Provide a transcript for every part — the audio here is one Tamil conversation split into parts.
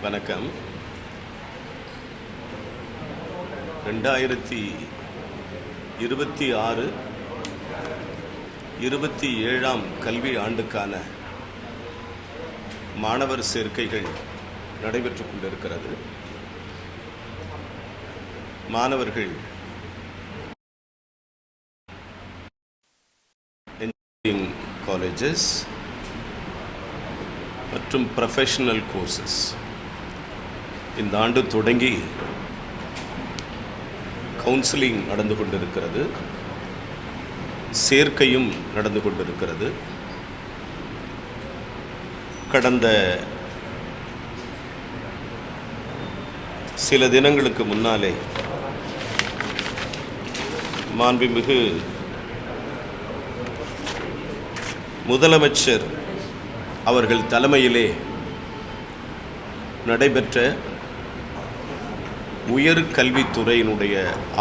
வணக்கம். 2026-27 கல்வி ஆண்டுக்கான மாணவர் சேர்க்கைகள் நடைபெற்றுக் கொண்டிருக்கிறது. மாணவர்கள் இன்ஜினியரிங் காலேஜஸ் மற்றும் ப்ரொஃபஷனல் கோர்சஸ் இந்த ஆண்டு தொடங்கி கவுன்சிலிங் நடந்து கொண்டிருக்கிறது, சேர்க்கையும் நடந்து கொண்டிருக்கிறது. கடந்த சில தினங்களுக்கு முன்னாலே மாண்புமிகு முதலமைச்சர் அவர்கள் தலைமையிலே நடைபெற்ற உயர்கல்வித்துறையினுடைய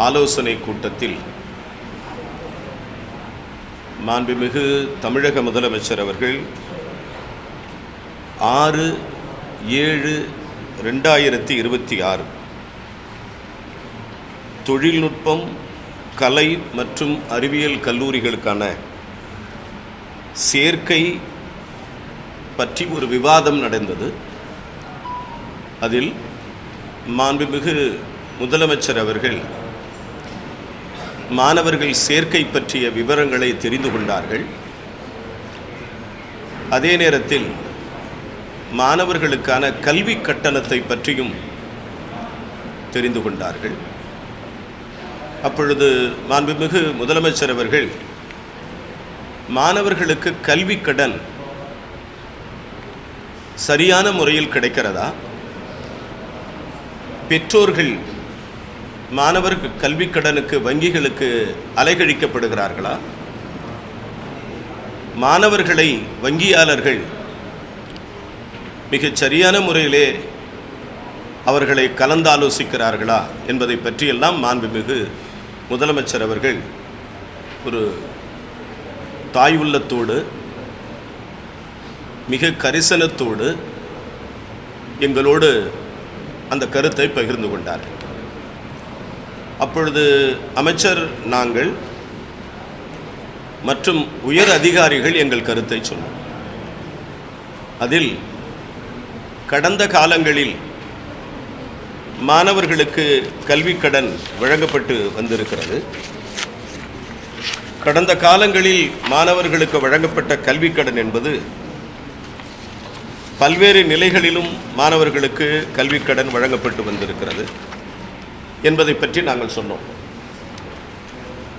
ஆலோசனை கூட்டத்தில் மாண்புமிகு தமிழக முதலமைச்சர் அவர்கள் 6/7/2026 தொழில்நுட்பம், கலை மற்றும் அறிவியல் கல்லூரிகளுக்கான சேர்க்கை பற்றி ஒரு விவாதம் நடந்தது. அதில் மாண்புமிகு முதலமைச்சர் அவர்கள் மாணவர்கள் சேர்க்கை பற்றிய விவரங்களை தெரிந்து கொண்டார்கள். அதே நேரத்தில் மாணவர்களுக்கான கல்வி கட்டணத்தை பற்றியும் தெரிந்து கொண்டார்கள். அப்பொழுது மாண்புமிகு முதலமைச்சர் அவர்கள் மாணவர்களுக்கு கல்வி கடன் சரியான முறையில் கிடைக்கிறதா, பெற்றோர்கள் மாணவர்கள் கல்வி கடனுக்கு வங்கிகளுக்கு அலைகழிக்கப்படுகிறார்களா, மாணவர்களை வங்கியாளர்கள் மிகச் சரியான முறையிலே அவர்களை கலந்தாலோசிக்கிறார்களா என்பதை பற்றியெல்லாம் மாண்புமிகு முதலமைச்சர் அவர்கள் ஒரு தாய் உள்ளத்தோடு மிக கரிசனத்தோடு எங்களோடு அந்த கருத்தை பகிர்ந்து கொண்டார். அப்பொழுது அமைச்சர், நாங்கள் மற்றும் உயர் அதிகாரிகள் எங்கள் கருத்தை சொன்னோம். அதில் கடந்த காலங்களில் மாணவர்களுக்கு கல்வி கடன் வழங்கப்பட்டு வந்திருக்கிறது. கடந்த காலங்களில் மாணவர்களுக்கு வழங்கப்பட்ட கல்வி கடன் என்பது பல்வேறு நிலைகளிலும் மாணவர்களுக்கு கல்வி கடன் வழங்கப்பட்டு வந்திருக்கிறது என்பதை பற்றி நாங்கள் சொன்னோம்.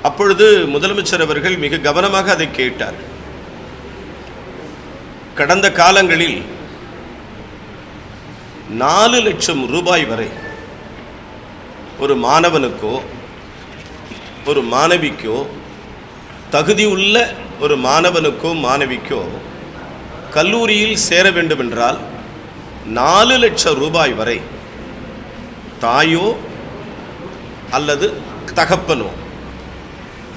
அப்பொழுது முதலமைச்சர் அவர்கள் மிக கவனமாக அதை கேட்டார். கடந்த காலங்களில் 4 லட்சம் ரூபாய் வரை ஒரு மாணவனுக்கோ ஒரு மாணவிக்கோ, தகுதியுள்ள ஒரு மாணவனுக்கோ மாணவிக்கோ கல்லூரியில் சேர வேண்டுமென்றால் 4 லட்சம் ரூபாய் வரை தாயோ அல்லது தகப்பனோ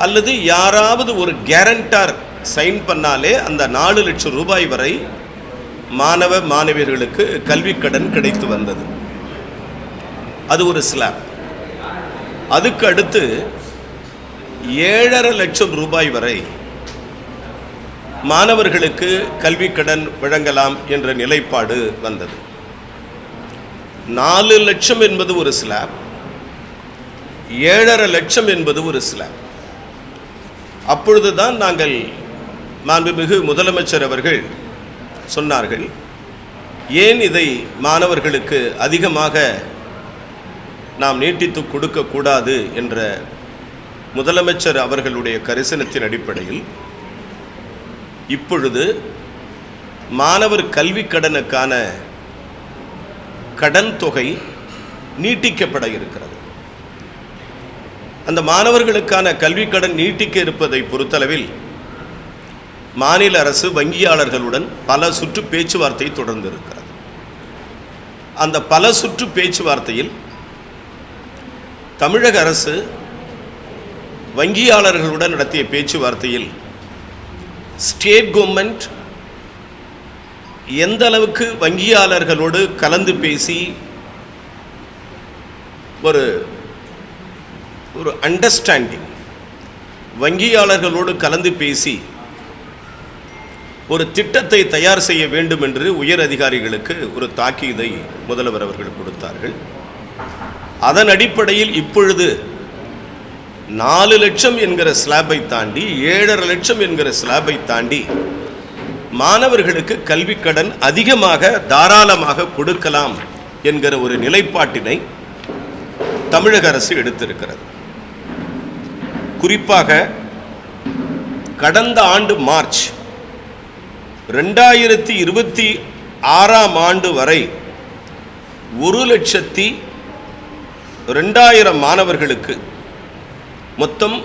அல்லது யாராவது ஒரு கேரண்டார் சைன் பண்ணாலே அந்த 4 லட்சம் ரூபாய் வரை மாணவ மாணவியர்களுக்கு கல்வி கடன் கிடைத்து வந்தது. அது ஒரு ஸ்லாப். அதுக்கு அடுத்து 7.5 லட்சம் ரூபாய் வரை மாணவர்களுக்கு கல்வி கடன் வழங்கலாம் என்ற நிலைப்பாடு வந்தது. 4 லட்சம் என்பது ஒரு ஸ்லாப், 7.5 லட்சம் என்பது ஒரு ஸ்லாப். அப்பொழுதுதான் நாங்கள் மாண்புமிகு முதலமைச்சர் அவர்கள் சொன்னார்கள், ஏன் இதை மாணவர்களுக்கு அதிகமாக நாம் நீட்டித்து கொடுக்கக்கூடாது என்ற முதலமைச்சர் அவர்களுடைய கரிசனத்தின் அடிப்படையில் இப்பொழுது மாணவர் கல்வி கடனுக்கான கடன் தொகை நீட்டிக்கப்பட இருக்கிறது. அந்த மாணவர்களுக்கான கல்வி கடன் நீட்டிக்க இருப்பதை பொறுத்தளவில் மாநில அரசு வங்கியாளர்களுடன் பல சுற்று பேச்சுவார்த்தை தொடர்ந்து இருக்கிறது. அந்த பல சுற்று பேச்சுவார்த்தையில் தமிழக அரசு வங்கியாளர்களுடன் நடத்திய பேச்சுவார்த்தையில் ஸ்டேட் கவர்மெண்ட் எந்த அளவுக்கு வங்கியாளர்களோடு கலந்து பேசி ஒரு ஒரு அண்டர்ஸ்டாண்டிங், வங்கியாளர்களோடு கலந்து பேசி ஒரு திட்டத்தை தயார் செய்ய வேண்டும் என்று உயர் அதிகாரிகளுக்கு ஒரு தாக்கீதை முதல்வர் அவர்கள் கொடுத்தார்கள். அதன் அடிப்படையில் இப்பொழுது 4 லட்சம் என்கிற ஸ்லாபை தாண்டி 7.5 லட்சம் என்கிற ஸ்லாபை தாண்டி மாணவர்களுக்கு கல்வி கடன் அதிகமாக தாராளமாக கொடுக்கலாம் என்கிற ஒரு நிலைப்பாட்டினை தமிழக அரசு எடுத்திருக்கிறது. குறிப்பாக கடந்த ஆண்டு மார்ச் 2026 வரை 1,02,000 மாணவர்களுக்கு மொத்தம்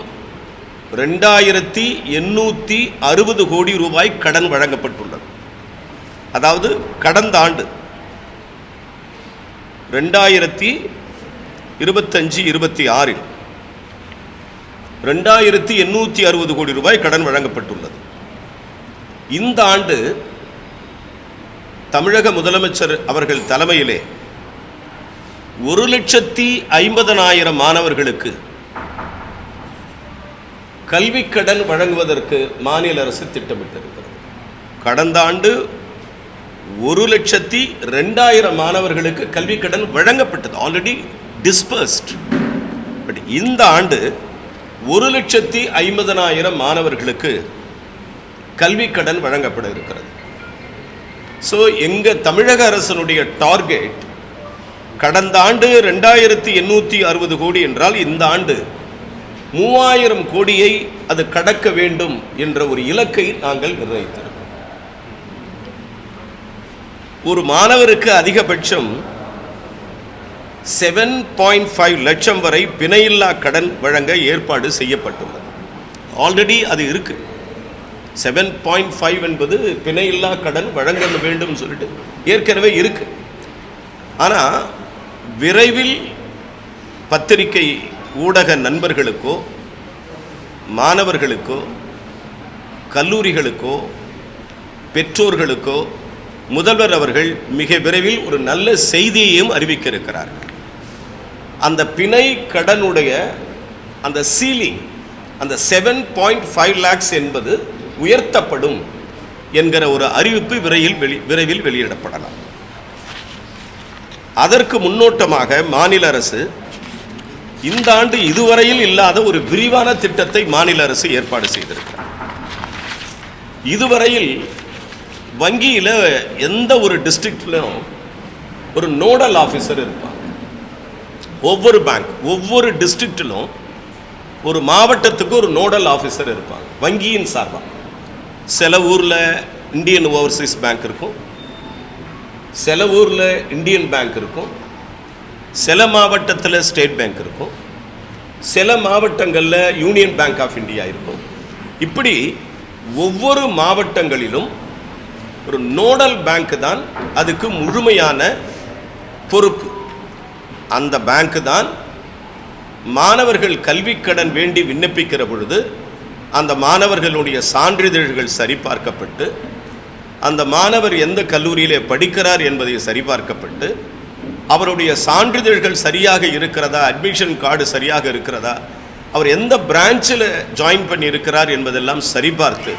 2,860 கோடி ரூபாய் கடன் வழங்கப்பட்டுள்ளது. அதாவது கடந்த ஆண்டு 2025-26 2,860 கோடி ரூபாய் கடன் வழங்கப்பட்டுள்ளது. இந்த ஆண்டு தமிழக முதலமைச்சர் அவர்கள் தலைமையிலே 1,50,000 மாணவர்களுக்கு கல்வி கடன் வழங்குவதற்கு மாநில அரசு திட்டமிட்டிருக்கிறது. கடந்த ஆண்டு 1,02,000 மாணவர்களுக்கு கல்வி கடன் வழங்கப்பட்டது, ஆல்ரெடி டிஸ்பர்ஸ்ட். பட் இந்த ஆண்டு 1,50,000 மாணவர்களுக்கு கல்வி கடன் வழங்கப்பட இருக்கிறது. ஸோ எங்கள் தமிழக அரசனுடைய டார்கெட் கடந்த ஆண்டு 2,860 கோடி என்றால் இந்த ஆண்டு 3,000 கோடியை அது கடக்க வேண்டும் என்ற ஒரு இலக்கை நாங்கள் நிர்ணயித்திருக்கிறோம். ஒரு மாணவருக்கு அதிகபட்சம் 7.5 லட்சம் வரை பிணையில்லா கடன் வழங்க ஏற்பாடு செய்யப்பட்டுள்ளது. ஆல்ரெடி அது இருக்கு. 7.5 என்பது பிணையில்லா கடன் வழங்க வேண்டும் சொல்லிட்டு ஏற்கனவே இருக்கு. ஆனால் விரைவில் பத்திரிகை ஊடக நண்பர்களுக்கோ மாணவர்களுக்கோ கல்லூரிகளுக்கோ பெற்றோர்களுக்கோ முதல்வர் அவர்கள் மிக விரைவில் ஒரு நல்ல செய்தியையும் அறிவிக்க இருக்கிறார்கள். அந்த பிணை கடனுடைய அந்த சீலிங், அந்த 7.5 lakhs என்பது உயர்த்தப்படும் என்கிற ஒரு அறிவிப்பு விரைவில் வெளியிடப்படலாம். அதற்கு முன்னோட்டமாக மாநில அரசு இந்த ஆண்டு இதுவரையில் இல்லாத ஒரு விரிவான திட்டத்தை மாநில அரசு ஏற்பாடு செய்திருக்கிறார். இதுவரையில் வங்கியில் எந்த ஒரு டிஸ்ட்ரிக்ட்லையும் ஒரு நோடல் ஆஃபீஸர் இருப்பாங்க. ஒவ்வொரு பேங்க், ஒவ்வொரு டிஸ்ட்ரிக்டிலும் ஒரு மாவட்டத்துக்கு ஒரு நோடல் ஆஃபீஸர் இருப்பாங்க வங்கியின் சார்பாக. சில ஊரில் இந்தியன் ஓவர்சீஸ் பேங்க் இருக்கும், சில ஊரில் இந்தியன் பேங்க் இருக்கும், சில மாவட்டத்தில் ஸ்டேட் பேங்க் இருக்கும், சில மாவட்டங்களில் யூனியன் பேங்க் ஆஃப் இந்தியா இருக்கும். இப்படி ஒவ்வொரு மாவட்டங்களிலும் ஒரு நோடல் பேங்க் தான் அதுக்கு முழுமையான பொறுப்பு. அந்த பேங்க் தான் மாணவர்கள் கல்வி கடன் வேண்டி விண்ணப்பிக்கிற பொழுது அந்த மாணவர்களுடைய சான்றிதழ்கள் சரிபார்க்கப்பட்டு அந்த மாணவர் எந்த கல்லூரியிலே படிக்கிறார் என்பதை சரிபார்க்கப்பட்டு அவருடைய சான்றிதழ்கள் சரியாக இருக்கிறதா, அட்மிஷன் கார்டு சரியாக இருக்கிறதா, அவர் எந்த பிரான்ச்சில் ஜாயின் பண்ணி இருக்கிறார் என்பதெல்லாம் சரிபார்த்து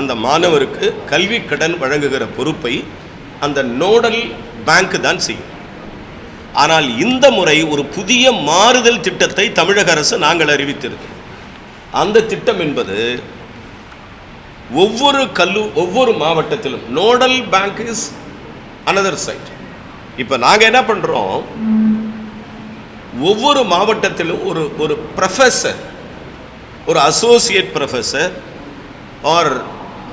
அந்த மாணவருக்கு கல்வி கடன் வழங்குகிற பொறுப்பை அந்த நோடல் பேங்க் தான் செய்யும். ஆனால் இந்த முறை ஒரு புதிய மாறுதல் திட்டத்தை தமிழக அரசு நாங்கள் அறிவித்திருக்கிறோம். அந்த திட்டம் என்பது ஒவ்வொரு மாவட்டத்திலும் nodal bank is another side. இப்போ நாங்கள் என்ன பண்ணுறோம், ஒவ்வொரு மாவட்டத்திலும் ஒரு ப்ரொஃபஸர், ஒரு அசோசியேட் ப்ரொஃபஸர் ஆர்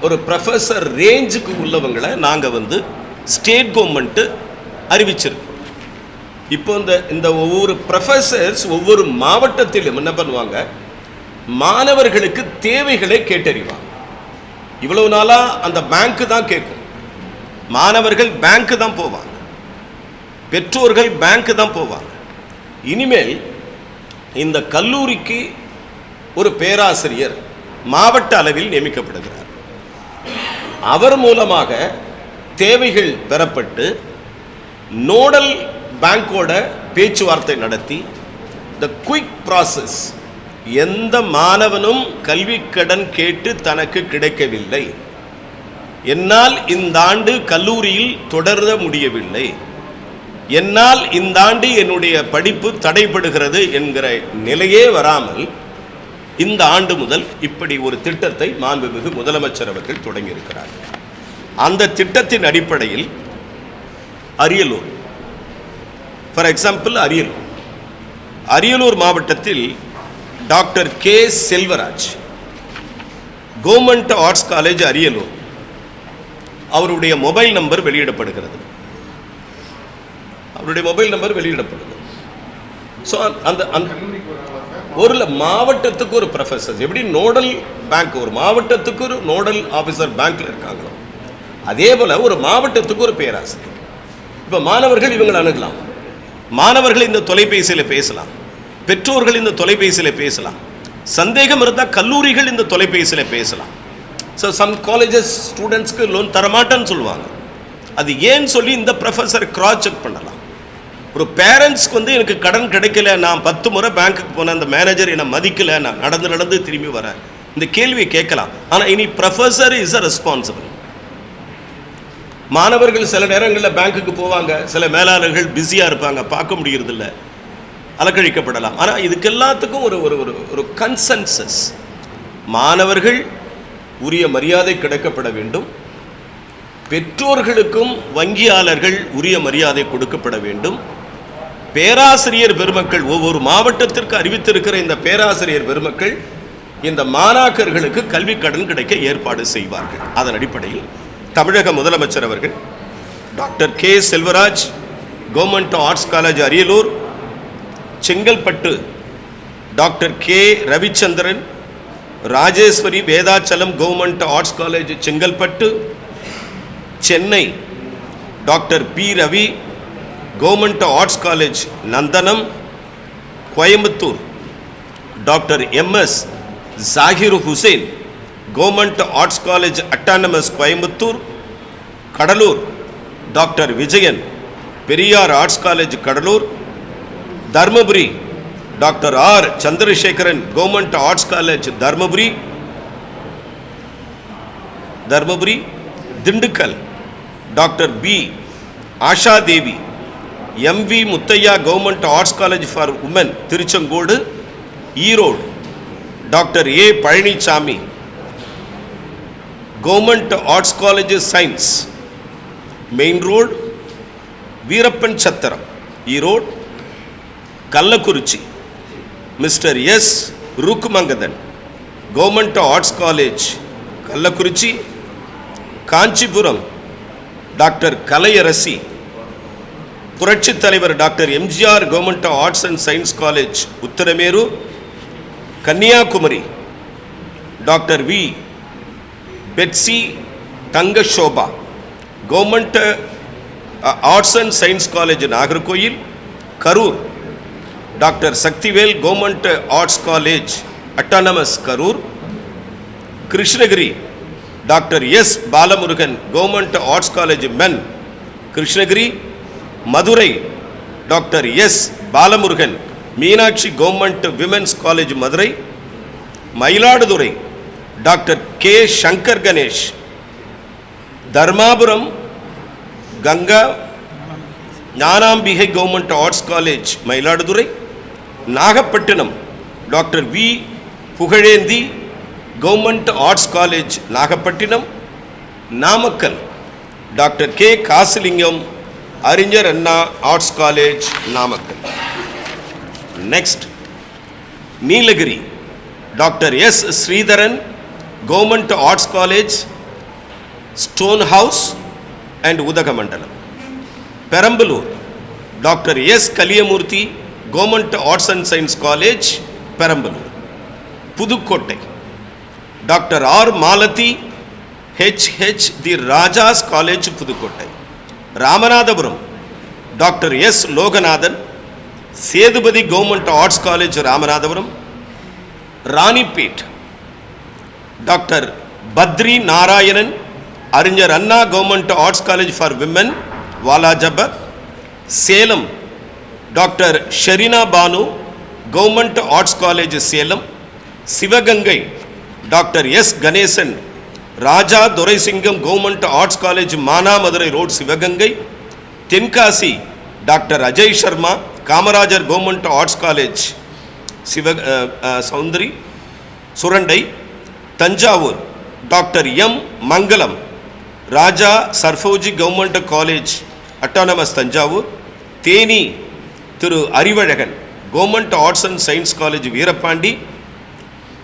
ஒரு ப்ரொஃபஸர் ரேஞ்சுக்கு உள்ளவங்களை நாங்கள் ஸ்டேட் கவர்மெண்ட்டு அறிவிச்சிருக்கோம். இப்போ இந்த ஒவ்வொரு ப்ரொஃபஸர்ஸ் ஒவ்வொரு மாவட்டத்திலும் என்ன பண்ணுவாங்க, மாணவர்களுக்கு தேவைகளை கேட்டறிவாங்க. இவ்வளவு நாளாக அந்த பேங்க்கு தான் கேட்கும், மாணவர்கள் பேங்க்கு தான் போவாங்க, பெற்றோர்கள் பேங்க்கு தான் போவாங்க. இனிமேல் இந்த கல்லூரிக்கு ஒரு பேராசிரியர் மாவட்ட அளவில் நியமிக்கப்படுகிறார். அவர் மூலமாக தேவைகள் பெறப்பட்டு நோடல் பேங்கோட பேச்சுவார்த்தை நடத்தி த குயிக் ப்ராசஸ். எந்த மாணவனும் கல்வி கடன் கேட்டு தனக்கு கிடைக்கவில்லை, என்னால் இந்த ஆண்டு கல்லூரியில் தொடர முடியவில்லை, என்னால் இந்த ஆண்டு என்னுடைய படிப்பு தடைபடுகிறது என்கிற நிலையே வராமல் இந்த ஆண்டு முதல் இப்படி ஒரு திட்டத்தை மாண்புமிகு முதலமைச்சர் அவர்கள் தொடங்கியிருக்கிறார். அந்த திட்டத்தின் அடிப்படையில் அரியலூர், ஃபார் எக்ஸாம்பிள் அரியலூர் மாவட்டத்தில் doctor K Selvaraj, government arts college Ariyalur, அவருடைய மொபைல் நம்பர் வெளியிடப்படுகிறது. ஸோ அந்த ஒரு மாவட்டத்துக்கு ஒரு ப்ரொஃபஸர், எப்படி நோடல் பேங்க் ஒரு மாவட்டத்துக்கு ஒரு நோடல் ஆஃபீஸர் பேங்க்ல இருக்காங்களோ அதே போல ஒரு மாவட்டத்துக்கு ஒரு பேராசிரியர். இப்போ மாணவர்கள் இவங்களை அணுகலாம், மாணவர்கள் இந்த தொலைபேசியில் பேசலாம், பெற்றோர்கள் இந்த தொலைபேசியில் பேசலாம், சந்தேகம் இருந்தால் கல்லூரிகள் இந்த தொலைபேசியில் பேசலாம். ஸோ சம் காலேஜஸ் ஸ்டூடெண்ட்ஸ்க்கு லோன் தரமாட்டேன்னு சொல்லுவாங்க. அது ஏன்னு சொல்லி இந்த ப்ரொஃபஸர் கிராஸ் செக் பண்ணலாம். ஒரு பேரண்ட்ஸ்க்கு எனக்கு கடன் கிடைக்கல, நான் 10 முறை பேங்க்குக்கு போனேன், அந்த மேனேஜர் என்னை மதிக்கலை, நான் நடந்து திரும்பி வரேன், இந்த கேள்வியை கேட்கலாம். ஆனால் இனி ப்ரொஃபஸர் இஸ் அ ரெஸ்பான்சிபிள். மாணவர்கள் சில நேரங்களில் பேங்க்குக்கு போவாங்க, சில மேலாளர்கள் பிஸியாக இருப்பாங்க, பார்க்க முடியறதில்ல, அலக்கழிக்கப்படலாம். ஆனால் இதுக்கு எல்லாத்துக்கும் ஒரு ஒரு ஒரு கன்சென்சஸ், மாணவர்கள் உரிய மரியாதை கிடைக்கப்பட வேண்டும், பெற்றோர்களுக்கும் வங்கியாளர்கள் உரிய மரியாதை கொடுக்கப்பட வேண்டும், பேராசிரியர் பெருமக்கள் ஒவ்வொரு மாவட்டத்திற்கு அறிவித்திருக்கிற இந்த பேராசிரியர் பெருமக்கள் இந்த மாணாக்கர்களுக்கு கல்வி கடன் கிடைக்க ஏற்பாடு செய்வார்கள். அதன் அடிப்படையில் தமிழக முதலமைச்சர் அவர்கள் doctor K Selvaraj, government arts college Ariyalur, Chengalpattu doctor K Ravichandran, Rajeswari Vedachalam government arts college Chengalpattu, Chennai doctor P Ravi government arts college Nandanam, Coimbatore doctor M S Zakir Hussain government arts college autonomous Coimbatore, Cuddalore doctor Vijayan Periyar arts college Cuddalore, Dharmapuri doctor R Chandrasekaran government arts college Dharmapuri, Dindigul doctor P Asha Devi, M V Muthaiah government arts college for women Tiruchengode, Erode doctor A Palaniswami government arts college science main road, Veerappan Chathiram Erode, Kallakurichi mister S Rukkumangathan government arts college Kallakurichi, Kanchipuram doctor Kalaiyarasi, புரட்சி தலைவர் doctor MGR government arts and science college Uthiramerur, Kanniyakumari doctor V Betsy Thangashoba government arts and science college Nagercoil, Karur doctor Sakthivel government arts college autonomous Karur, Krishnagiri doctor S Balamurugan government arts college men Krishnagiri, Madurai doctor S Balamurugan Meenakshi government women's college Madurai, Mayiladuthurai doctor K Shankar Ganesh, Dharmapuram Ganga Gnanambigai government arts college Mayiladuthurai, Nagapattinam doctor V Pugazhendhi government arts college Nagapattinam, Namakkal doctor K Kasilingam அறிஞர் Anna arts college Namakkal. Next Nilgiri doctor S Sridharan government arts college stone house and Udhagamandalam, Perambalur doctor S Kaliyamoorthy government arts and science college Perambalur, Pudukkottai doctor R Malathi H the Rajah's college Pudukkottai, Ramanathapuram doctor S Loganathan Sethupathi government arts college Ramanathapuram, Ranipet doctor Badri Narayanan அறிஞர் Anna government arts college for women Walajabad. Salem doctor Sherina Banu government arts college Salem. Sivaganga doctor S Ganesan Raja Duraisingam government arts college Manamadurai road Sivaganga. Tenkasi doctor Ajay Sharma Kamarajar government arts college Soundari Surandai. Thanjavur doctor M Mangalam Raja Serfoji government college autonomous Thanjavur. Theni Thiru Arivazhagan government arts and science college Veerapandi.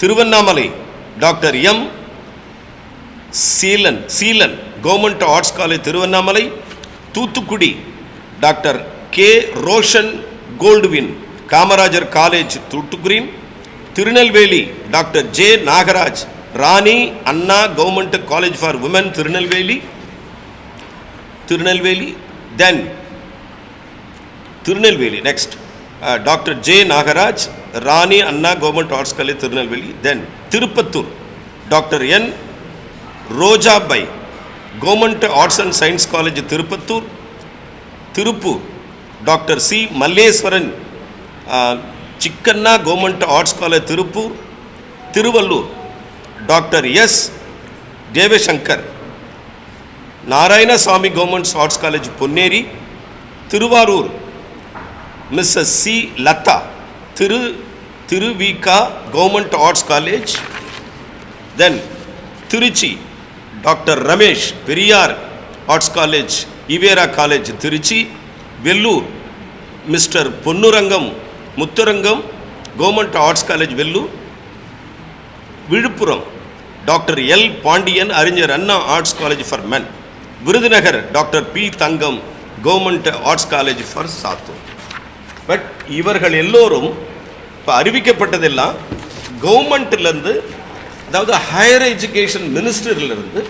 Tiruvannamalai doctor M Seelan government arts college Tiruvannamalai. Thoothukudi doctor K Roshan Goldwin Kamarajar college Thoothukudi. Tirunelveli doctor J Nagaraj Rani Anna government college for women Tirunelveli. Then Tirunelveli next doctor J Nagaraj Rani Anna government arts college Tirunelveli. Then Tirupathur doctor N Rojabai government arts and science college Tirupathur. Tiruppur doctor C Malleswaran Chikkanna government arts college Tiruppur. Tiruvallur doctor S Devasankar Narayanasamy government arts college Ponneri. Tiruvarur Mrs C Latha Thiruvika government arts college. Then Trichy doctor Ramesh Periyar arts college EVR college Trichy. Vellore mister Ponnurangam Muthurangam government arts college Vellore. Villupuram doctor L Pandian Arignar Anna arts college for men. Virudhunagar doctor P Thangam government arts college for Sattur. But இவர்கள் எல்லோரும் இப்போ அறிவிக்கப்பட்டதெல்லாம் கவர்மெண்ட்லேருந்து, அதாவது ஹையர் எஜுகேஷன் மினிஸ்டர்லேருந்து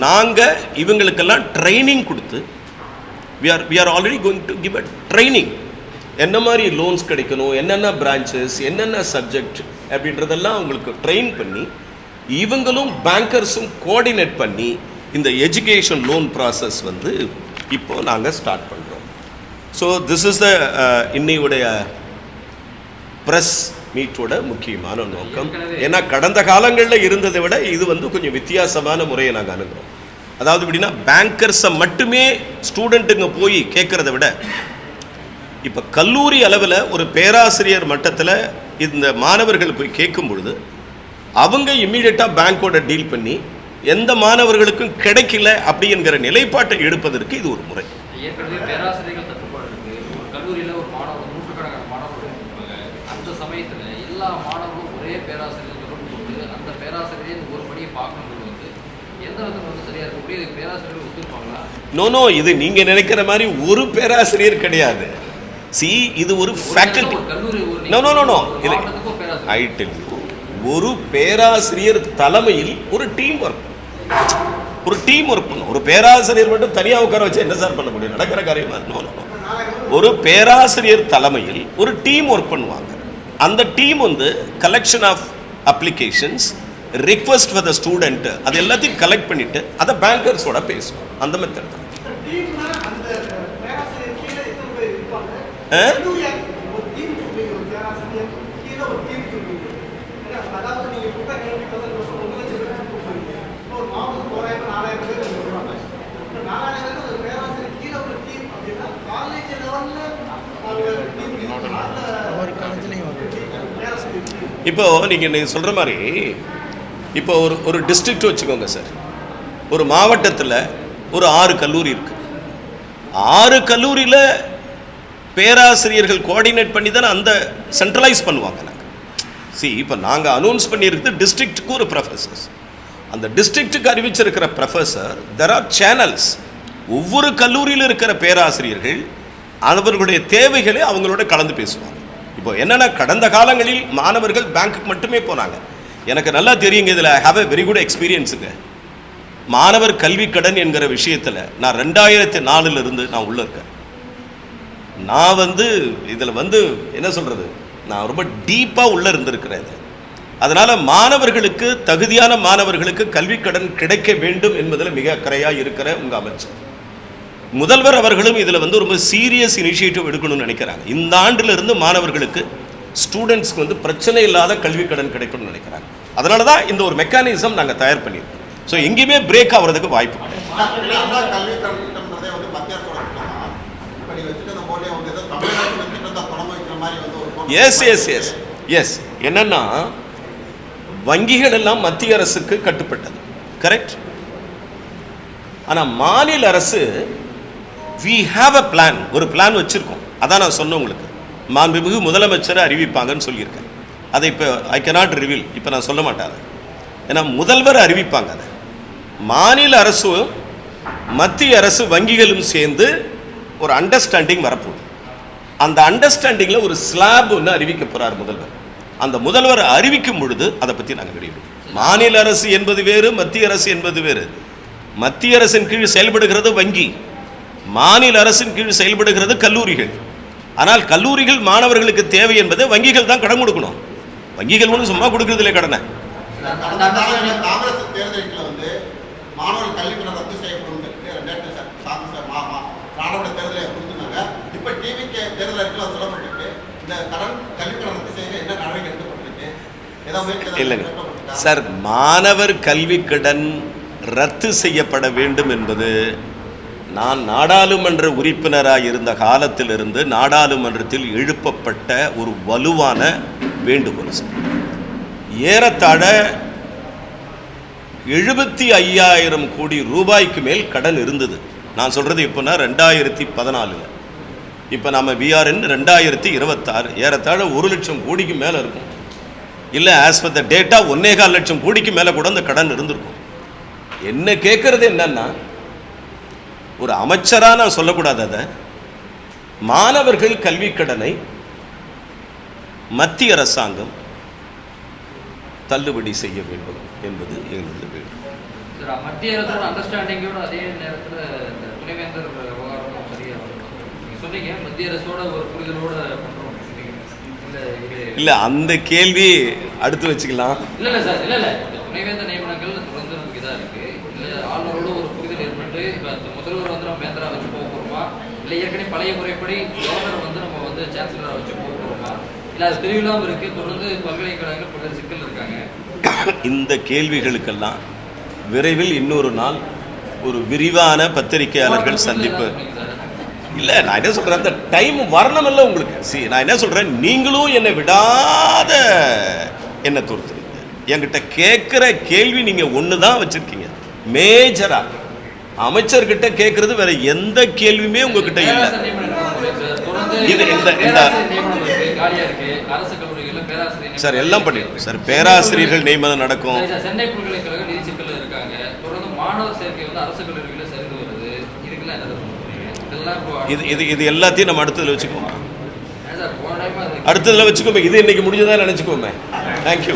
நாங்கள் இவங்களுக்கெல்லாம் ட்ரைனிங் கொடுத்து we are already going to give a training. என்ன மாதிரி லோன்ஸ் கிடைக்கணும், என்னென்ன பிரான்ச்சஸ், என்னென்ன சப்ஜெக்ட் அப்படின்றதெல்லாம் அவங்களுக்கு ட்ரெயின் பண்ணி இவங்களும் பேங்கர்ஸும் கோஆர்டினேட் பண்ணி இந்த எஜுகேஷன் லோன் ப்ராசஸ் வந்து இப்போ நாங்கள் ஸ்டார்ட் பண்ணுறோம். ஸோ திஸ் இஸ் த இன்னையுடைய ப்ரெஸ் மீட்டோட முக்கியமான நோக்கம். ஏன்னா கடந்த காலங்களில் இருந்ததை விட இது வந்து கொஞ்சம் வித்தியாசமான முறையை நாங்கள் அணுகிறோம். அதாவது எப்படின்னா, பேங்கர்ஸை மட்டுமே ஸ்டூடெண்ட்டுங்க போய் கேட்குறத விட இப்போ கல்லூரி அளவில் ஒரு பேராசிரியர் மட்டத்தில் இந்த மாணவர்கள் போய் கேட்கும் பொழுது அவங்க இம்மீடியட்டாக பேங்கோட டீல் பண்ணி எந்த மாணவர்களுக்கும் கிடைக்கல அப்படிங்கிற நிலைப்பாட்டை எடுப்பதற்கு இது ஒரு முறை. ஏற்கனவே பேராசிரியர்கள் தட்டுப்பாடு இருக்குது. ஒரு கல்லூரியில் ஒரு மாணவர் நூற்றுக்கணக்கான மாணவர்கள் இருப்பாங்க. அந்த சமயத்தில் எல்லா மாணவர்களும் ஒரே பேராசிரியர் தொடர்பு கொண்டு அந்த பேராசிரியரை ஒரு படியை பார்க்கணுங்கிறது வந்து எந்த விதத்தில் வந்து சரியாக இருக்கக்கூடிய இது பேராசிரியர்கள் ஒத்துருப்பாங்களா? நோ, இது நீங்கள் நினைக்கிற மாதிரி ஒரு பேராசிரியர் கிடையாது. இது ஒரு ஃபேக்கல்டி. ஒரு பேராசிரியர் தலைமையில் ஒரு டீம் ஒர்க் பண்ணும். ஒரு பேராசிரியர் மட்டும் தனியாக உட்கார வச்சு என்ன சார் பண்ண முடியும்? நடக்கிற காரியமா? ஒரு பேராசிரியர் தலைமையில் ஒரு டீம் ஒர்க் பண்ணுவாங்க. அந்த டீம் வந்து collection of applications, request for the student, அது எல்லாத்தையும் கலெக்ட் பண்ணிட்டு அதை பேங்கர்ஸோட பேசுவோம். அந்த மெத்தட் தான். இப்போ நீங்கள் சொல்கிற மாதிரி இப்போ ஒரு டிஸ்ட்ரிக்ட் வச்சுக்கோங்க சார். ஒரு மாவட்டத்தில் ஒரு 6 கல்லூரி இருக்குது. 6 கல்லூரியில் பேராசிரியர்கள் கோஆர்டினேட் பண்ணி தானே அந்த சென்ட்ரலைஸ் பண்ணுவாங்க. நாங்கள் இப்போ நாங்கள் அனௌன்ஸ் பண்ணியிருக்கிறது டிஸ்ட்ரிக்ட்டுக்கு ஒரு ப்ரொஃபஸர்ஸ். அந்த டிஸ்ட்ரிக்ட்டுக்கு அறிவிச்சிருக்கிற ப்ரொஃபஸர், தெர் ஆர் சேனல்ஸ். ஒவ்வொரு கல்லூரியில் இருக்கிற பேராசிரியர்கள் அவர்களுடைய தேவைகளை அவங்களோட கலந்து பேசுவாங்க. இப்போ என்னென்னா, கடந்த காலங்களில் மாணவர்கள் பேங்க்குக்கு மட்டுமே போனாங்க. எனக்கு நல்லா தெரியுங்க, இதில் I have a very good எக்ஸ்பீரியன்ஸுங்க. மாணவர் கல்வி கடன் என்கிற விஷயத்தில் நான் 2004 நான் உள்ளே இருக்கேன். நான் வந்து இதில் வந்து என்ன சொல்கிறது, நான் ரொம்ப டீப்பாக உள்ளே இருந்திருக்கிறேன். அதனால மாணவர்களுக்கு, தகுதியான மாணவர்களுக்கு கல்வி கடன் கிடைக்க வேண்டும் என்பதில் மிக அக்கறையாக இருக்கிற உங்கள் அமைச்சர் முதல்வர் அவர்களும் இதில் ரொம்ப சீரியஸ் இனிஷியேட்டிவ் எடுக்கணும்னு நினைக்கிறாங்க. இந்த ஆண்டிலிருந்து மாணவர்களுக்கு, ஸ்டூடெண்ட்ஸ்க்கு பிரச்சனை இல்லாத கல்வி கடன் கிடைக்கணும்னு நினைக்கிறாங்க. அதனால தான் இந்த ஒரு மெக்கானிசம் நாங்கள் தயார் பண்ணியிருக்கோம். ஸோ எங்கேயுமே பிரேக் ஆகிறதுக்கு வாய்ப்பு கிடையாது. எஸ் எஸ் எஸ் எஸ் என்னன்னா, வங்கிகள் எல்லாம் மத்திய அரசுக்கு கட்டுப்பட்டது, கரெக்ட். ஆனால் மாநில அரசு we have a plan, ஒரு பிளான் வச்சிருக்கோம். அதான் நான் சொன்னேன் உங்களுக்கு, மாண்புமிகு முதலமைச்சரை அறிவிப்பாங்கன்னு சொல்லியிருக்கேன். அதை இப்போ ஐ cannot reveal, இப்போ நான் சொல்ல மாட்டேன். ஏன்னா முதல்வர் அறிவிப்பாங்க. அதை மாநில அரசும் மத்திய அரசு வங்கிகளும் சேர்ந்து ஒரு அண்டர்ஸ்டாண்டிங் வரப்போகுது. அந்த அண்டர்ஸ்டாண்டிங்கில் ஒரு ஸ்லாப் ஒன்று அறிவிக்க போகிறார் முதல்வர். அந்த முதல்வர் அறிவிக்கும் பொழுது அதை பற்றி நாங்கள் வெளியிடுவோம். மாநில அரசு என்பது வேறு, மத்திய அரசு என்பது வேறு. மத்திய அரசின் கீழ் செயல்படுகிறது வங்கி, மாநில அரசின் கீழ் செயல்படுகிறது கல்லூரிகள். ஆனால் கல்லூரிகள் மாணவர்களுக்கு தேவை என்பதை வங்கிகள் தான் கடன் கொடுக்கணும். வங்கிகள் ஒன்றும் சும்மா கொடுக்கறது இல்லை கடனை. காங்கிரஸ் தேர்தலில் மாணவர்கள் கல்வி கடன் ரத்து செய்யப்படும் தேர்தலை கொடுத்துருந்தாங்க. இப்போ டிவிக்கு தேர்தல் அறிக்கையில் சொல்லப்பட்டிருக்கு, இந்த கடன் கல்வி கடன் ரத்து செய்ய என்ன நடவடிக்கை எடுக்கப்பட்டிருக்கு? இல்லைங்க சார், மாணவர் கல்வி கடன் ரத்து செய்யப்பட வேண்டும் என்பது நான் நாடாளுமன்ற உறுப்பினராக இருந்த காலத்திலிருந்து நாடாளுமன்றத்தில் எழுப்பப்பட்ட ஒரு வலுவான வேண்டுகோள். ஏறத்தாழ 75,000 கோடி ரூபாய்க்கு மேல் கடன் இருந்தது. நான் சொல்கிறது இப்போனா 2014. இப்போ நம்ம விஆர்என் 2026, ஏறத்தாழ 1 லட்சம் கோடிக்கு மேலே இருக்கும். இல்லை, ஆஸ் பர் த டேட்டா 1.25 லட்சம் கோடிக்கு மேலே கூட அந்த கடன் இருந்திருக்கும். என்ன கேட்கறது என்னன்னா, ஒரு அமைச்சராக நான் சொல்லக்கூடாது, அதை மாணவர்கள் கல்வி கடனை மத்திய அரசாங்கம் தள்ளுபடி செய்ய வேண்டும் என்பது எங்களது வேண்டும். மத்திய அரசோட அண்டர்ஸ்டாண்டிங்கோட அதே நேரத்தில் இந்த துணைவேந்தர் விவகாரம் சரியா சொன்னீங்க, மத்திய அரசோட ஒரு புரிதலோட பண்றோம். இல்ல, அந்த கேள்வி அடுத்து வச்சுக்கலாம். இல்ல சார், இல்ல துணைவேந்தர் நியமனங்கள் தொடர்ந்து நமக்கு இதா இருக்கு. இல்ல ஆளுநரோட ஒரு புரிதல் ஏற்பட்டு முதல்வர் நம்ம வேந்தரா வச்சு போக போறோமா, இல்ல ஏற்கனவே பழைய முறைப்படி கவர்னர் நம்ம சான்சலரா வச்சு போக போறோமா, இல்ல அது தெரியலாம இருக்கு. தொடர்ந்து பல்கலைக்கழகங்கள் பல்வேறு சிக்கல் இருக்காங்க. இந்த கேள்விகளுக்கெல்லாம் விரைவில் இன்னொரு நாள் ஒரு விரிவான பத்திரிகையாளர்கள் சந்திப்பு. இல்லை, நான் என்ன சொல்கிறேன், அந்த டைம் வரணும் இல்லை உங்களுக்கு. நான் என்ன சொல்கிறேன், நீங்களும் என்னை விடாத என்னை தோர்த்துறீங்க. என்கிட்ட கேட்குற கேள்வி நீங்கள் ஒன்று தான் வச்சுருக்கீங்க மேஜராக. அமைச்சர்கிட்ட கேட்குறது வேற எந்த கேள்வியுமே உங்ககிட்ட இல்லை. இது இந்த சார் எல்லாம் பண்ணிடுவோம் சார். பேராசிரியர்கள் நியமனம் நடக்கும். சென்னை பல்கலைக்கழக நிதி சிக்கல் இருக்காங்க. தொடர்ந்து மாணவர் சேர்க்கை அரசு கல்லூரிகளில் சேர்ந்து வருது. இதுக்கெல்லாம் இது எல்லாத்தையும் நம்ம அடுத்ததில் வச்சுக்கோமா, அடுத்ததில் வச்சுக்கோமே. இது இன்னைக்கு முடிஞ்சதா நினைச்சுக்கோமே. தேங்க்யூ.